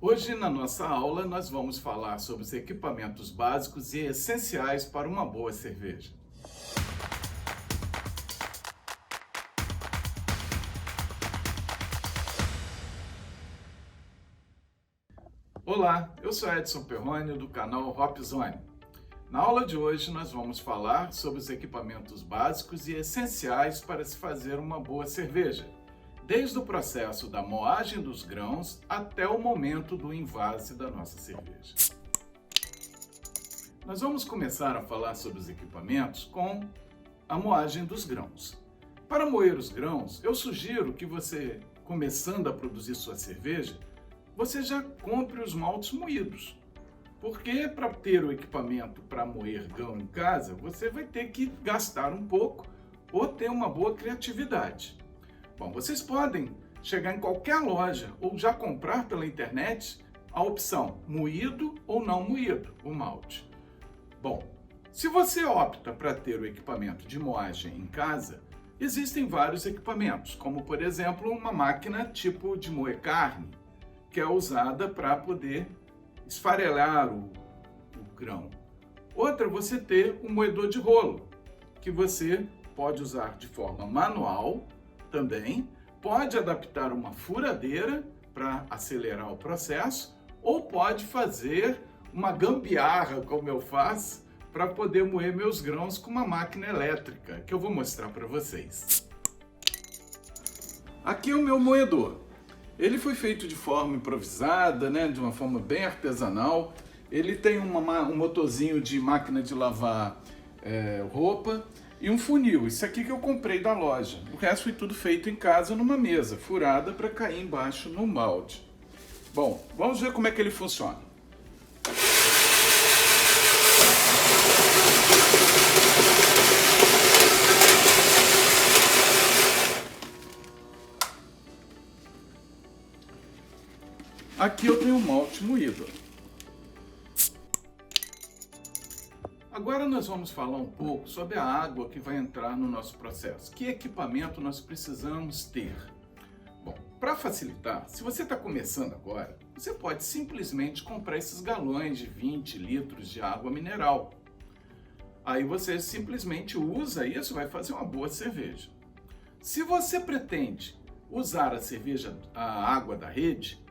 Hoje, na nossa aula, nós vamos falar sobre os equipamentos básicos e essenciais para uma boa cerveja. Olá, eu sou Edson Perrone, do canal Hop Zone. Na aula de hoje, nós vamos falar sobre os equipamentos básicos e essenciais para se fazer uma boa cerveja, desde o processo da moagem dos grãos até o momento do envase da nossa cerveja. Nós vamos começar a falar sobre os equipamentos com a moagem dos grãos. Para moer os grãos, eu sugiro que você, começando a produzir sua cerveja, você já compre os maltes moídos. Porque para ter o equipamento para moer grão em casa, você vai ter que gastar um pouco ou ter uma boa criatividade. Bom, vocês podem chegar em qualquer loja ou já comprar pela internet a opção moído ou não moído, o malte. Bom, se você opta para ter o equipamento de moagem em casa, existem vários equipamentos, como por exemplo uma máquina tipo de moer carne, que é usada para poder esfarelar o grão. Outra, você ter um moedor de rolo, que você pode usar de forma manual também, pode adaptar uma furadeira para acelerar o processo, ou pode fazer uma gambiarra, como eu faço, para poder moer meus grãos com uma máquina elétrica, que eu vou mostrar para vocês. Aqui é o meu moedor. Ele foi feito de forma improvisada, de uma forma bem artesanal. Ele tem um motorzinho de máquina de lavar roupa e um funil. Isso aqui que eu comprei da loja. O resto foi tudo feito em casa numa mesa, furada para cair embaixo no balde. Bom, vamos ver como é que ele funciona. Aqui eu tenho um malte moído. Agora nós vamos falar um pouco sobre a água que vai entrar no nosso processo. Que equipamento nós precisamos ter? Bom, para facilitar, se você está começando agora, você pode simplesmente comprar esses galões de 20 litros de água mineral. Aí você simplesmente usa isso, vai fazer uma boa cerveja. Se você pretende usar a água da rede,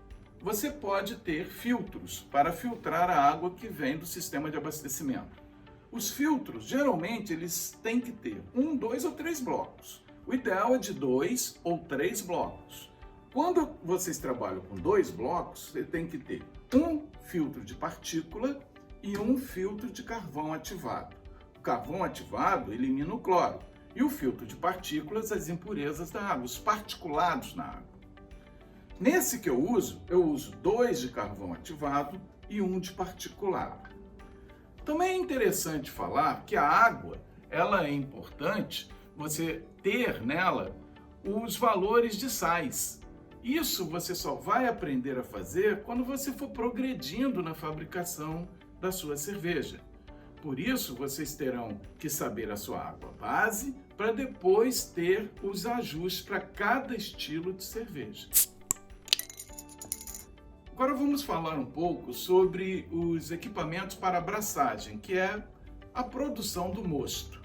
você pode ter filtros para filtrar a água que vem do sistema de abastecimento. Os filtros, geralmente, eles têm que ter 1, 2 ou 3 blocos. O ideal é de 2 ou 3 blocos. Quando vocês trabalham com 2 blocos, você tem que ter um filtro de partícula e um filtro de carvão ativado. O carvão ativado elimina o cloro e o filtro de partículas as impurezas da água, os particulados na água. Nesse que eu uso 2 de carvão ativado e 1 de particulado. Também é interessante falar que a água, ela é importante você ter nela os valores de sais. Isso você só vai aprender a fazer quando você for progredindo na fabricação da sua cerveja. Por isso, vocês terão que saber a sua água base para depois ter os ajustes para cada estilo de cerveja. Agora vamos falar um pouco sobre os equipamentos para abraçagem, que é a produção do mosto.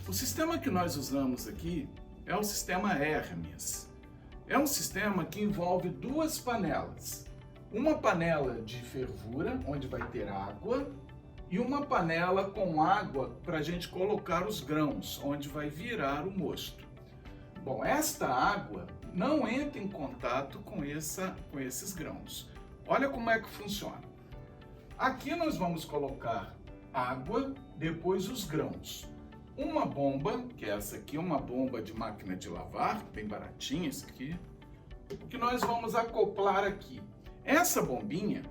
O sistema que nós usamos aqui é o sistema Hermes. É um sistema que envolve 2 panelas. Uma panela de fervura, onde vai ter água, e uma panela com água para a gente colocar os grãos, onde vai virar o mosto. Bom, esta água não entra em contato com esses grãos. Olha como é que funciona. Aqui nós vamos colocar água, depois os grãos. Uma bomba, que é essa aqui, uma bomba de máquina de lavar, bem baratinha essa aqui, que nós vamos acoplar aqui. Essa bombinha,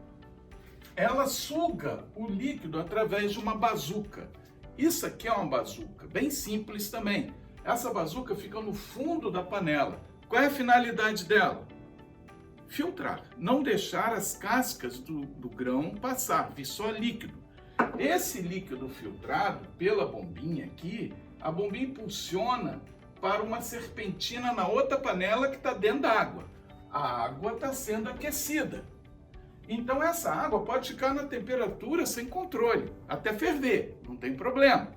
ela suga o líquido através de uma bazuca. Isso aqui é uma bazuca, bem simples também. Essa bazuca fica no fundo da panela. Qual é a finalidade dela? Filtrar, não deixar as cascas do grão passar, vir só líquido. Esse líquido filtrado pela bombinha aqui, a bombinha impulsiona para uma serpentina na outra panela que está dentro da água. A água está sendo aquecida. Então essa água pode ficar na temperatura sem controle, até ferver, não tem problema.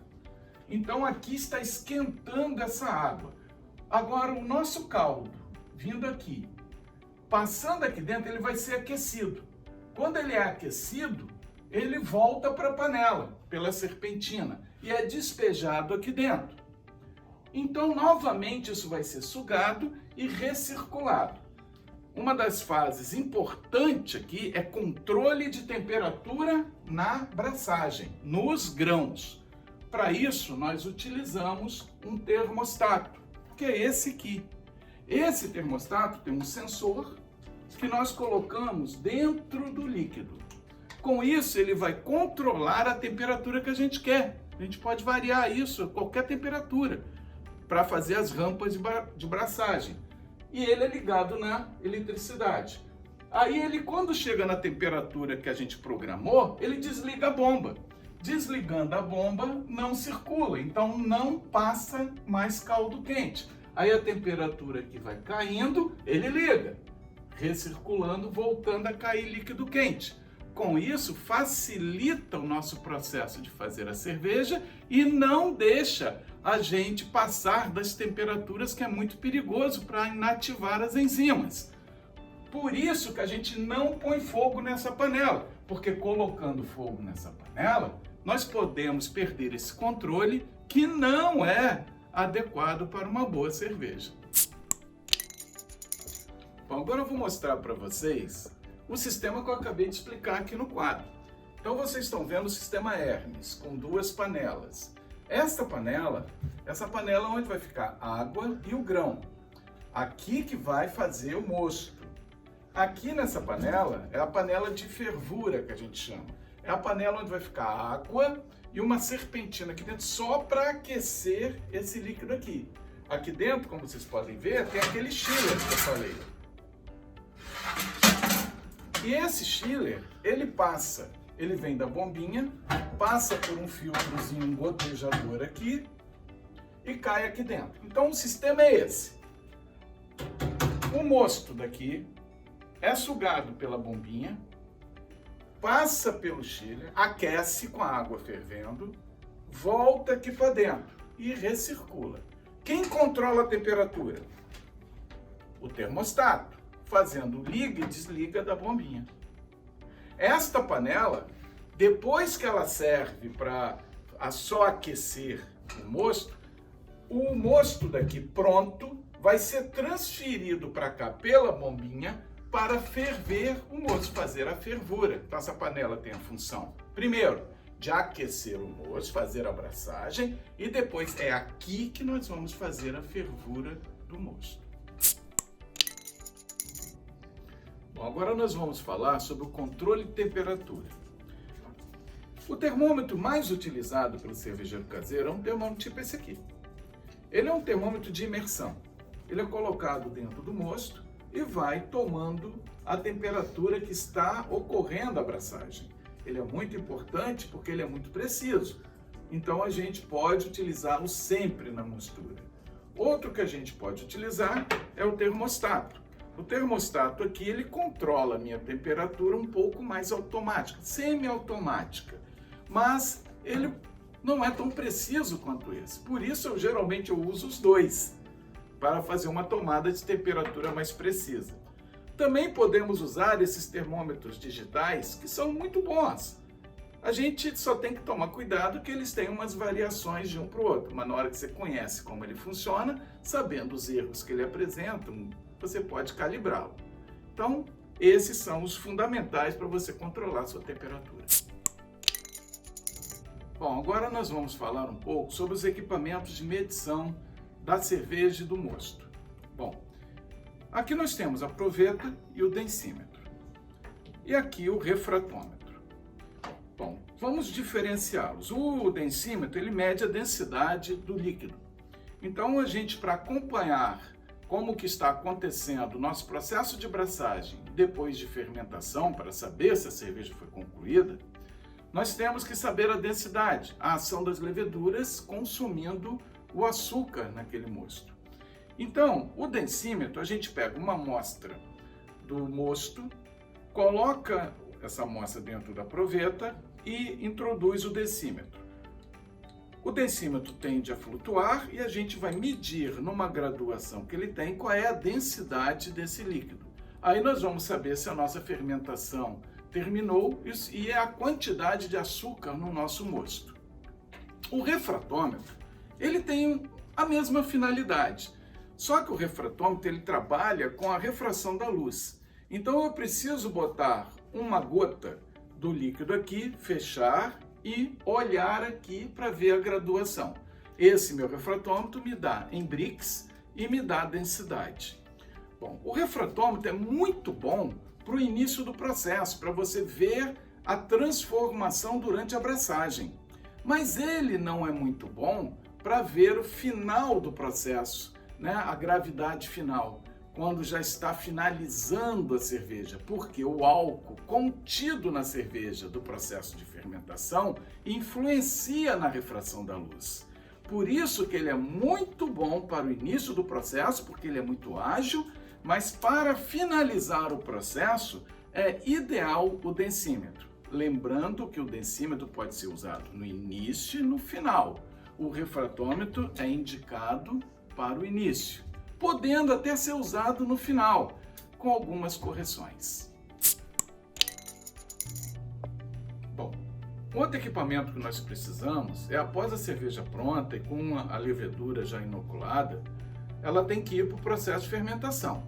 Então aqui está esquentando essa água. Agora o nosso caldo, vindo aqui, passando aqui dentro, ele vai ser aquecido. Quando ele é aquecido, ele volta para a panela, pela serpentina, e é despejado aqui dentro. Então, novamente, isso vai ser sugado e recirculado. Uma das fases importantes aqui é controle de temperatura na braçagem, nos grãos. Para isso, nós utilizamos um termostato, que é esse aqui. Esse termostato tem um sensor que nós colocamos dentro do líquido. Com isso, ele vai controlar a temperatura que a gente quer. A gente pode variar isso a qualquer temperatura para fazer as rampas de braçagem. E ele é ligado na eletricidade. Aí ele, quando chega na temperatura que a gente programou, ele desliga a bomba. Desligando a bomba, não circula, então não passa mais caldo quente. Aí a temperatura que vai caindo, ele liga, recirculando, voltando a cair líquido quente. Com isso, facilita o nosso processo de fazer a cerveja e não deixa a gente passar das temperaturas, que é muito perigoso para inativar as enzimas. Por isso que a gente não põe fogo nessa panela, porque colocando fogo nessa panela, nós podemos perder esse controle que não é adequado para uma boa cerveja. Bom, agora eu vou mostrar para vocês o sistema que eu acabei de explicar aqui no quadro. Então vocês estão vendo o sistema Hermes com duas panelas. Essa panela é onde vai ficar a água e o grão. Aqui que vai fazer o mosto. Aqui nessa panela é a panela de fervura que a gente chama. É a panela onde vai ficar a água e uma serpentina aqui dentro só para aquecer esse líquido aqui. Aqui dentro, como vocês podem ver, tem aquele chiller que eu falei. E esse chiller, ele vem da bombinha, passa por um filtrozinho, um gotejador aqui e cai aqui dentro. Então o sistema é esse. O mosto daqui é sugado pela bombinha, passa pelo chiller, aquece com a água fervendo, volta aqui para dentro e recircula. Quem controla a temperatura? O termostato, fazendo liga e desliga da bombinha. Esta panela, depois que ela serve para só aquecer o mosto daqui pronto vai ser transferido para cá pela bombinha para ferver o mosto, fazer a fervura. Então essa panela tem a função, primeiro, de aquecer o mosto, fazer a braçagem, e depois é aqui que nós vamos fazer a fervura do mosto. Bom, agora nós vamos falar sobre o controle de temperatura. O termômetro mais utilizado pelo cervejeiro caseiro é um termômetro tipo esse aqui. Ele é um termômetro de imersão. Ele é colocado dentro do mosto e vai tomando a temperatura que está ocorrendo a braçagem. Ele é muito importante porque ele é muito preciso. Então a gente pode utilizá-lo sempre na mostura. Outro que a gente pode utilizar é o termostato. O termostato aqui, ele controla a minha temperatura um pouco mais automática, semi-automática, mas ele não é tão preciso quanto esse. Por isso, eu geralmente uso os dois, para fazer uma tomada de temperatura mais precisa. Também podemos usar esses termômetros digitais, que são muito bons. A gente só tem que tomar cuidado que eles têm umas variações de um para o outro, mas na hora que você conhece como ele funciona, sabendo os erros que ele apresenta, você pode calibrá-lo. Então, esses são os fundamentais para você controlar a sua temperatura. Bom, agora nós vamos falar um pouco sobre os equipamentos de medição da cerveja e do mosto. Bom, aqui nós temos a proveta e o densímetro. E aqui o refratômetro. Bom, vamos diferenciá-los. O densímetro, ele mede a densidade do líquido. Então, a gente, para acompanhar como que está acontecendo o nosso processo de braçagem depois de fermentação, para saber se a cerveja foi concluída, nós temos que saber a densidade, a ação das leveduras consumindo o açúcar naquele mosto. Então, o densímetro, a gente pega uma amostra do mosto, coloca essa amostra dentro da proveta e introduz o densímetro. O densímetro tende a flutuar e a gente vai medir numa graduação que ele tem qual é a densidade desse líquido. Aí nós vamos saber se a nossa fermentação terminou e a quantidade de açúcar no nosso mosto. O refratômetro, ele tem a mesma finalidade, só que o refratômetro ele trabalha com a refração da luz. Então eu preciso botar uma gota do líquido aqui, fechar e olhar aqui para ver a graduação. Esse meu refratômetro me dá em Brix e me dá a densidade. Bom, o refratômetro é muito bom para o início do processo, para você ver a transformação durante a abraçagem. Mas ele não é muito bom para ver o final do processo, né? A gravidade final, quando já está finalizando a cerveja, porque o álcool contido na cerveja do processo de fermentação influencia na refração da luz. Por isso que ele é muito bom para o início do processo, porque ele é muito ágil, mas para finalizar o processo é ideal o densímetro. Lembrando que o densímetro pode ser usado no início e no final. O refratômetro é indicado para o início, podendo até ser usado no final, com algumas correções. Bom, outro equipamento que nós precisamos é, após a cerveja pronta e com a levedura já inoculada, ela tem que ir para o processo de fermentação.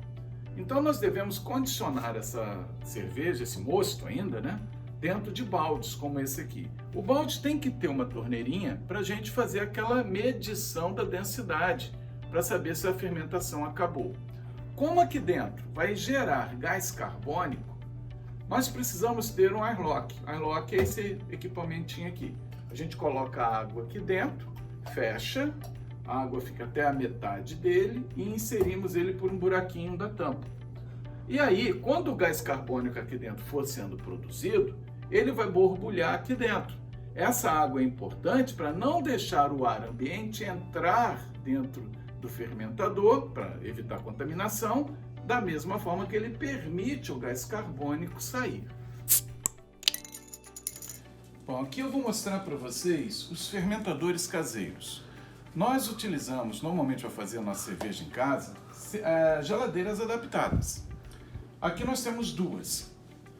Então nós devemos condicionar essa cerveja, esse mosto ainda, né, dentro de baldes como esse aqui. O balde tem que ter uma torneirinha para a gente fazer aquela medição da densidade, para saber se a fermentação acabou. Como aqui dentro vai gerar gás carbônico, nós precisamos ter um airlock. Airlock é esse equipamentinho aqui. A gente coloca a água aqui dentro, fecha, a água fica até a metade dele e inserimos ele por um buraquinho da tampa. E aí, quando o gás carbônico aqui dentro for sendo produzido, ele vai borbulhar aqui dentro. Essa água é importante para não deixar o ar ambiente entrar dentro do fermentador, para evitar contaminação, da mesma forma que ele permite o gás carbônico sair. Bom, aqui eu vou mostrar para vocês os fermentadores caseiros. Nós utilizamos, normalmente para fazer a nossa cerveja em casa, geladeiras adaptadas. Aqui nós temos duas,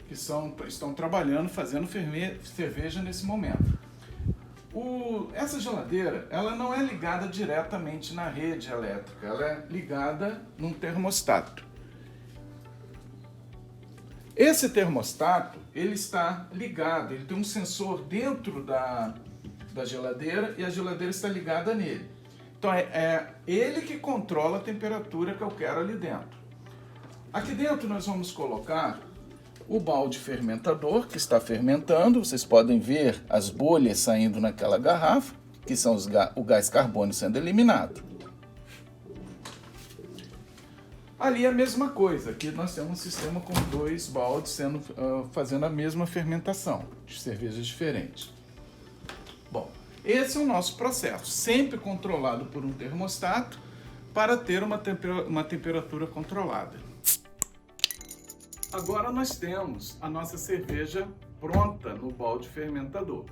que estão trabalhando, fazendo cerveja nesse momento. Essa geladeira, ela não é ligada diretamente na rede elétrica, ela é ligada num termostato. Esse termostato, ele está ligado, ele tem um sensor dentro da geladeira e a geladeira está ligada nele. Então é ele que controla a temperatura que eu quero ali dentro. Aqui dentro nós vamos colocar o balde fermentador que está fermentando. Vocês podem ver as bolhas saindo naquela garrafa, que são o gás carbônico sendo eliminado. Ali é a mesma coisa, aqui nós temos um sistema com dois baldes fazendo a mesma fermentação, de cervejas diferentes. Bom, esse é o nosso processo, sempre controlado por um termostato para ter uma temperatura controlada. Agora nós temos a nossa cerveja pronta no balde fermentador.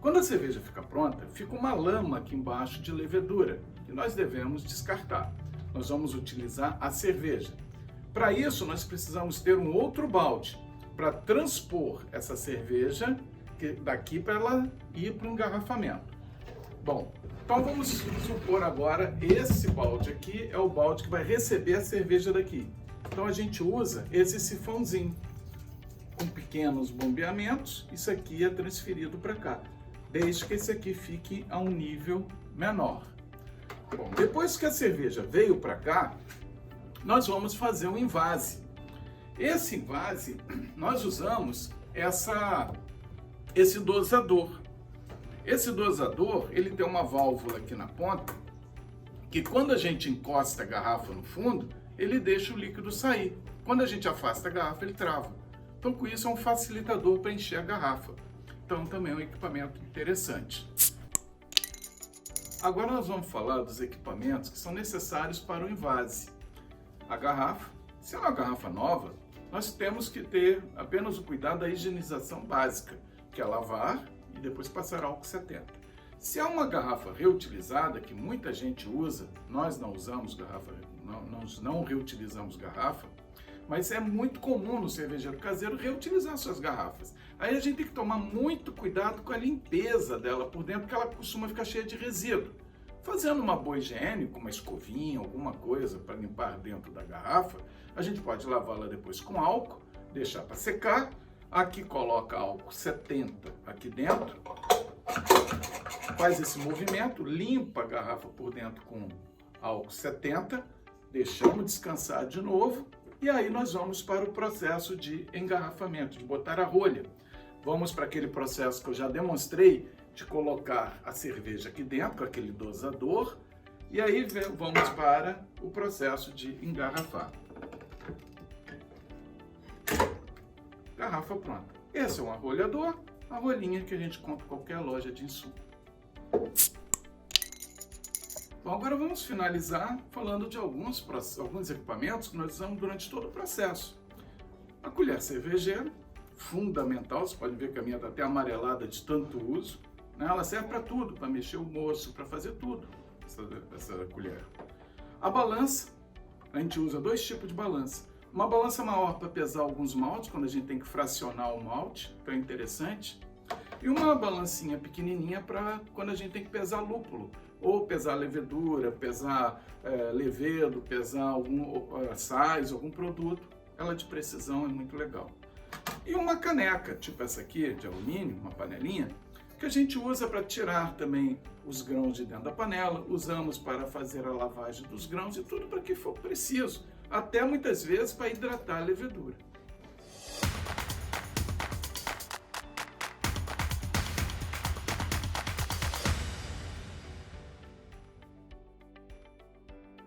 Quando a cerveja fica pronta, fica uma lama aqui embaixo de levedura, que nós devemos descartar. Nós vamos utilizar a cerveja. Para isso, nós precisamos ter um outro balde para transpor essa cerveja daqui para ela ir para o engarrafamento. Bom, então vamos supor agora esse balde aqui é o balde que vai receber a cerveja daqui. Então a gente usa esse sifãozinho com pequenos bombeamentos. Isso aqui é transferido para cá, desde que esse aqui fique a um nível menor. Bom, depois que a cerveja veio para cá, nós vamos fazer um invase. Esse invase, nós usamos esse dosador. Esse dosador, ele tem uma válvula aqui na ponta, que quando a gente encosta a garrafa no fundo, ele deixa o líquido sair. Quando a gente afasta a garrafa, ele trava. Então, com isso, é um facilitador para encher a garrafa. Então, também é um equipamento interessante. Agora nós vamos falar dos equipamentos que são necessários para o invase. A garrafa, se é uma garrafa nova, nós temos que ter apenas o cuidado da higienização básica, que é lavar e depois passar álcool 70. Se é uma garrafa reutilizada, que muita gente usa, nós não usamos garrafa, nós não reutilizamos garrafa, mas é muito comum no cervejeiro caseiro reutilizar suas garrafas. Aí a gente tem que tomar muito cuidado com a limpeza dela por dentro, porque ela costuma ficar cheia de resíduo. Fazendo uma boa higiene, com uma escovinha, alguma coisa para limpar dentro da garrafa, a gente pode lavá-la depois com álcool, deixar para secar. Aqui coloca álcool 70 aqui dentro, faz esse movimento, limpa a garrafa por dentro com álcool 70, deixamos descansar de novo e aí nós vamos para o processo de engarrafamento, de botar a rolha. Vamos para aquele processo que eu já demonstrei de colocar a cerveja aqui dentro, com aquele dosador, e aí vamos para o processo de engarrafar. Garrafa pronta. Esse é um arrolhador, a rolinha que a gente compra em qualquer loja de insumo. Bom, agora vamos finalizar falando de alguns equipamentos que nós usamos durante todo o processo. A colher cervejeira, fundamental, você pode ver que a minha está até amarelada de tanto uso, né? Ela serve para tudo, para mexer o moço, para fazer tudo, essa colher. A balança, a gente usa dois tipos de balança. Uma balança maior para pesar alguns maltes, quando a gente tem que fracionar o malte, então é interessante. E uma balancinha pequenininha para quando a gente tem que pesar lúpulo, ou pesar levedura, pesar levedo, pesar algum sais, algum produto. Ela de precisão é muito legal. E uma caneca, tipo essa aqui, de alumínio, uma panelinha, que a gente usa para tirar também os grãos de dentro da panela, usamos para fazer a lavagem dos grãos e tudo para que for preciso, até muitas vezes para hidratar a levedura.